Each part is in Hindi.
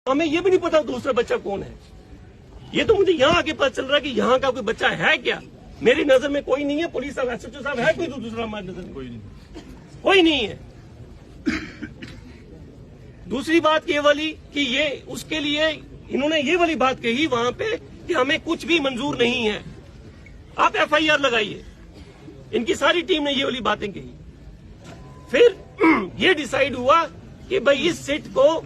हमें ये भी नहीं पता दूसरा बच्चा कौन है। ये तो मुझे यहाँ आके पता चल रहा है कि यहाँ का कोई बच्चा है क्या। मेरी नजर में कोई नहीं है। पुलिस साहब, एसएचओ साहब है कोई दूसरा? हमारी नजर में कोई नहीं है। दूसरी बात ये वाली कि ये उसके लिए इन्होंने ये वाली बात कही वहां पे कि हमें कुछ भी मंजूर नहीं है, आप एफआईआर लगाइए। इनकी सारी टीम ने ये वाली बातें कही। फिर ये डिसाइड हुआ कि भाई इस सीट को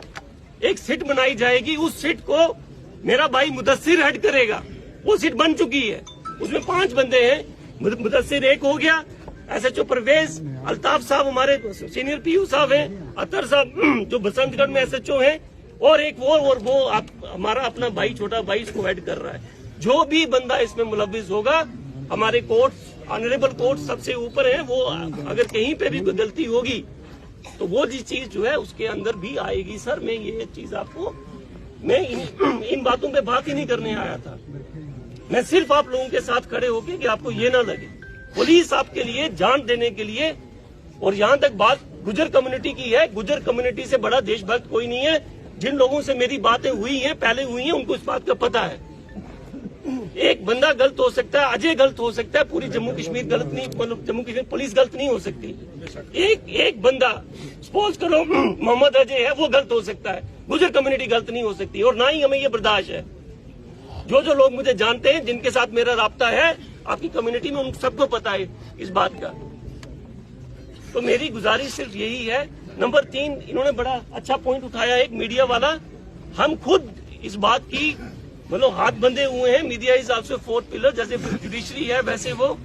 एक सीट बनाई जाएगी, उस सीट को मेरा भाई मुदस्सिर हेड करेगा। वो सीट बन चुकी है, उसमें 5 बंदे हैं। मुदस्सिर एक हो गया, एसएचओ परवेज, अल्ताफ साहब हमारे सीनियर पीयू साहब हैं, अतर साहब जो बसंतगढ़ में एसएचओ हैं, और एक वो और वो हमारा अपना भाई, छोटा भाई इसको हेड कर रहा है। जो भी बंदा इसमें मुलविस होगा, हमारे कोर्ट, ऑनरेबल कोर्ट सबसे ऊपर है, वो अगर कहीं पे भी कोई गलती होगी तो वो जी चीज जो है उसके अंदर भी आएगी। सर मैं ये चीज आपको, मैं इन बातों पे बात ही नहीं करने आया था। मैं सिर्फ आप लोगों के साथ खड़े होके कि आपको ये ना लगे पुलिस आपके लिए जान देने के लिए। और यहाँ तक बात गुजर कम्युनिटी की है, गुजर कम्युनिटी से बड़ा देशभक्त कोई नहीं है। जिन लोगों से मेरी बातें हुई हैं, पहले हुई हैं, उनको इस बात का पता है। एक बंदा गलत हो सकता है, अजय गलत हो सकता है, पूरी जम्मू कश्मीर गलत नहीं, मतलब जम्मू कश्मीर पुलिस गलत नहीं हो सकती। एक बंदा सपोज करो मोहम्मद अजय है, वो गलत हो सकता है, गुजर कम्युनिटी गलत नहीं हो सकती। और ना ही हमें ये बर्दाश्त है। जो लोग मुझे जानते हैं, जिनके साथ मेरा राब्ता है आपकी कम्युनिटी में, उन सबको पता है इस बात का। तो मेरी गुजारिश सिर्फ यही है। नंबर 3, इन्होंने बड़ा अच्छा पॉइंट उठाया एक मीडिया वाला। हम खुद इस बात की मतलब हाथ बंधे हुए हैं। Media is also 4th pillar, जैसे जुडिशरी है वैसे वो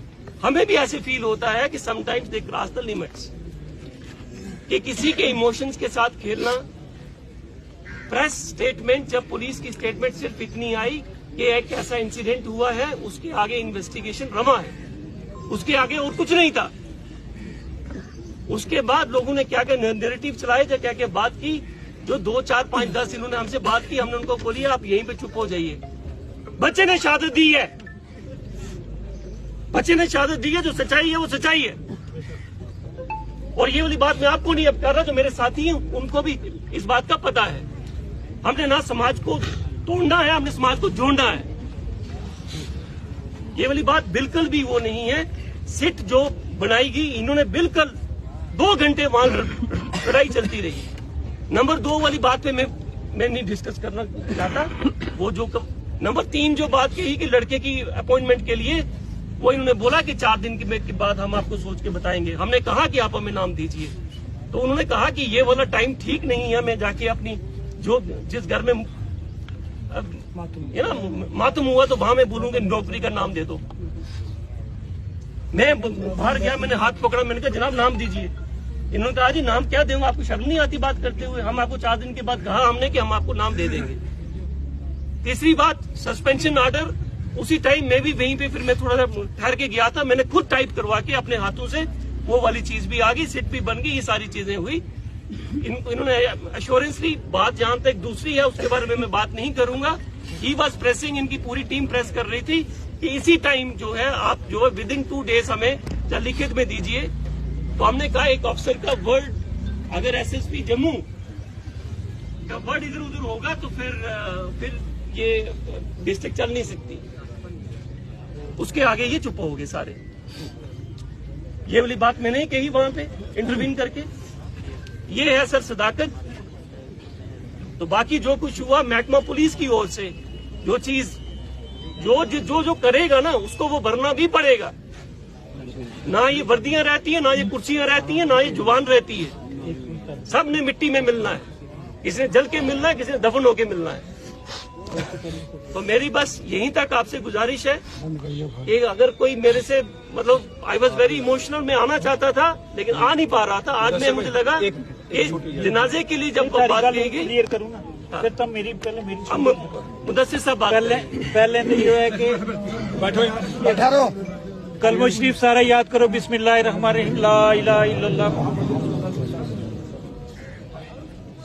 हमें भी ऐसे फील होता है कि sometimes they cross the limits, कि किसी के इमोशंस के साथ खेलना। प्रेस स्टेटमेंट, जब पुलिस की स्टेटमेंट सिर्फ इतनी आई कि एक ऐसा इंसिडेंट हुआ है, उसके आगे इन्वेस्टिगेशन रमा है, उसके आगे और कुछ नहीं था। उसके बाद लोगों ने क्या क्या नैरेटिव चलाए, क्या क्या बात की, जो 2, 4, 5, 10 इन्होंने हमसे बात की, हमने उनको बोली आप यहीं पे चुप हो जाइए। बच्चे ने शहादत दी है, बच्चे ने शहादत दी है, जो सच्चाई है वो सच्चाई है। और ये वाली बात मैं आपको नहीं अब कर रहा, जो मेरे साथी हैं उनको भी इस बात का पता है। हमने ना समाज को तोड़ना है, हमने समाज को जोड़ना है। ये वाली बात बिल्कुल भी वो नहीं है। सिट जो बनाएगी, इन्होंने बिल्कुल 2 घंटे वहां लड़ाई चलती रही। नंबर 2 वाली बात पे मैं नहीं डिस्कस करना चाहता। वो जो नंबर 3 जो बात कही कि लड़के की अपॉइंटमेंट के लिए, वो इन्होंने बोला कि 4 दिन के बाद हम आपको सोच के बताएंगे। हमने कहा कि आप हमें नाम दीजिए, तो उन्होंने कहा कि ये वाला टाइम ठीक नहीं है। मैं जाके अपनी जिस घर में मातम हुआ तो वहां मैं बोलूंगा नौकरी का नाम दे दो। मैं बाहर गया, मैंने हाथ पकड़ा, मैंने कहा जनाब नाम दीजिए। इन्होंने कहा जी नाम क्या दूंगा, आपको शर्म नहीं आती बात करते हुए? हम आपको 4 दिन के बाद कहा हमने कि हम आपको नाम दे देंगे। तीसरी बात, सस्पेंशन ऑर्डर। उसी टाइम मैं भी वहीं पे, फिर मैं थोड़ा सा ठहर के गया था, मैंने खुद टाइप करवा के अपने हाथों से वो वाली चीज भी आ गई, सिट भी बन गई, ये सारी चीजें हुई। इन्होंने एश्योरेंसली बात जहां तक दूसरी है उसके बारे में मैं बात नहीं करूंगा। ही वॉज प्रेसिंग, इनकी पूरी टीम प्रेस कर रही थी कि इसी टाइम जो है आप जो है विदिन 2 डेज हमें लिखित में दीजिए। तो हमने कहा एक ऑफिसर का वर्ड, अगर एसएसपी जम्मू का वर्ड इधर उधर होगा तो फिर ये डिस्ट्रिक्ट चल नहीं सकती। उसके आगे ये चुप हो गए सारे। ये वाली बात मैंने ही कही वहां पे इंटरवीन करके। ये है सर सदाकत। तो बाकी जो कुछ हुआ महकमा पुलिस की ओर से, जो चीज जो करेगा ना उसको वो भरना भी पड़ेगा। ना ये वर्दियां रहती है, ना ये कुर्सियां रहती है, ना ये जुबान रहती है। सब ने मिट्टी में मिलना है, किसी ने जल के मिलना है, किसी ने दफन होके मिलना है। तो मेरी बस यहीं तक आपसे गुजारिश है कि अगर कोई मेरे से मतलब आई वॉज वेरी इमोशनल, मैं आना चाहता था लेकिन आ नहीं पा रहा था। आज में मुझे लगा जनाजे के लिए जब बात कही गई, क्लियर करूँ ना फिर तब मेरी मुदस्सिर साहब पहले तो ये है कि बैठो कलमा शरीफ सारा याद करो, बिस्मिल्लाहिर्रहमानिर्रहीम, ला इलाहा इल्लल्लाह।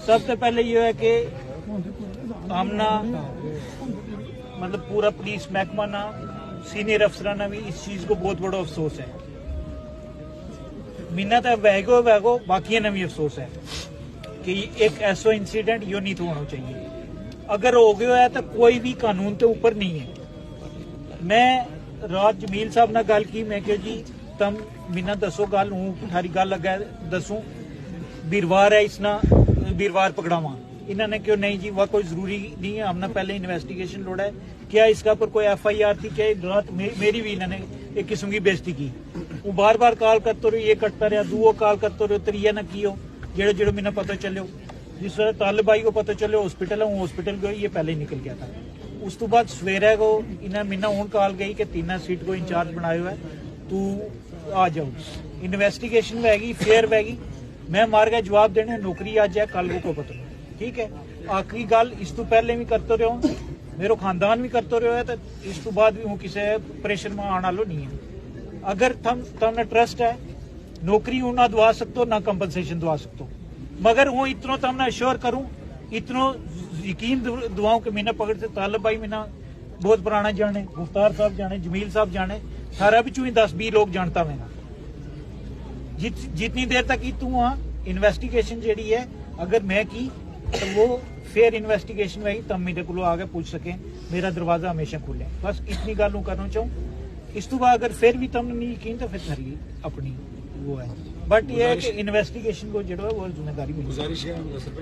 सबसे पहले ये है कि हमना मतलब पूरा पुलिस महकमा ना, सीनियर अफसराना भी इस चीज को बहुत बड़ा अफसोस है। मिन्नत है वैगो बाकी ने भी अफसोस है कि एक ऐसा इंसिडेंट यो नहीं तो होना चाहिए। अगर हो गया है तो कोई भी कानून के ऊपर नहीं है। मैं रात जमील साहब ने गल की, मैं कहा जी तुम मिना दसो गल, हूँ थारी गल लगा दसूं, वीरवार है इसना वीरवार पकड़ावा। इन्होंने क्यों नहीं जी, वह कोई जरूरी नहीं है, हमने पहले इन्वेस्टिगेशन लोड़ा है, क्या इसका पर कोई FIR थी, क्या रात मेरी भी इन्होंने एक किस्म की बेइज्जती की। वो बार बार कॉल करते रहो, ये कटता रहा, दूओ कॉल करते रहो, त्रिया ना की हो जेड़े जेड़े मैंने पता चलो। जिस तरह तालिब भाई को पता चलो हॉस्पिटल है, हॉस्पिटल गए, ये पहले ही निकल गया था। उस तो बाद सवेरे को इन्हें मैंने हूं कॉल गई कि 3 सीट को इंचार्ज बनाया हुआ है, तू आ जाओ, इन्वेस्टिगेशन वैगी, फेयर वैगी, मैं मार गया जवाब देने, नौकरी आज है, कल को पता नहीं। ठीक है, आखिरी गल इस तो पहले भी करते रहो, मेरो खानदान भी करते रहो है, तो इस तो बाद भी हूँ किसी प्रेशर में आने वालों नहीं है। अगर तुमने ट्रस्ट है, नौकरी हूं ना दवा सकते, ना कंपनसेशन दवा सकते, मगर हूँ इतनो तुमने अश्योर करूं, इतनो यकीन दुआओं के मैंने पकड़ से तालिब भाई मैंने बहुत पुराना जाने, मुख्तार साहब जाने, जमील साहब जाने, सारा भी 10-20 लोग जानता मैं। जितनी देर तक ही तू वहां इन्वेस्टिगेशन जेडी है, अगर मैं की तो वो फेयर इन्वेस्टिगेशन वही तब मेरे को आगे पूछ सके, मेरा दरवाजा हमेशा खुले। बस इतनी गल करना चाहूँ। इस तो बाद अगर फिर भी तुमने नहीं यकीन तो फिर सारी अपनी वो है, बट ये है कि इन्वेस्टिगेशन को जो है वो जिम्मेदारी मिली।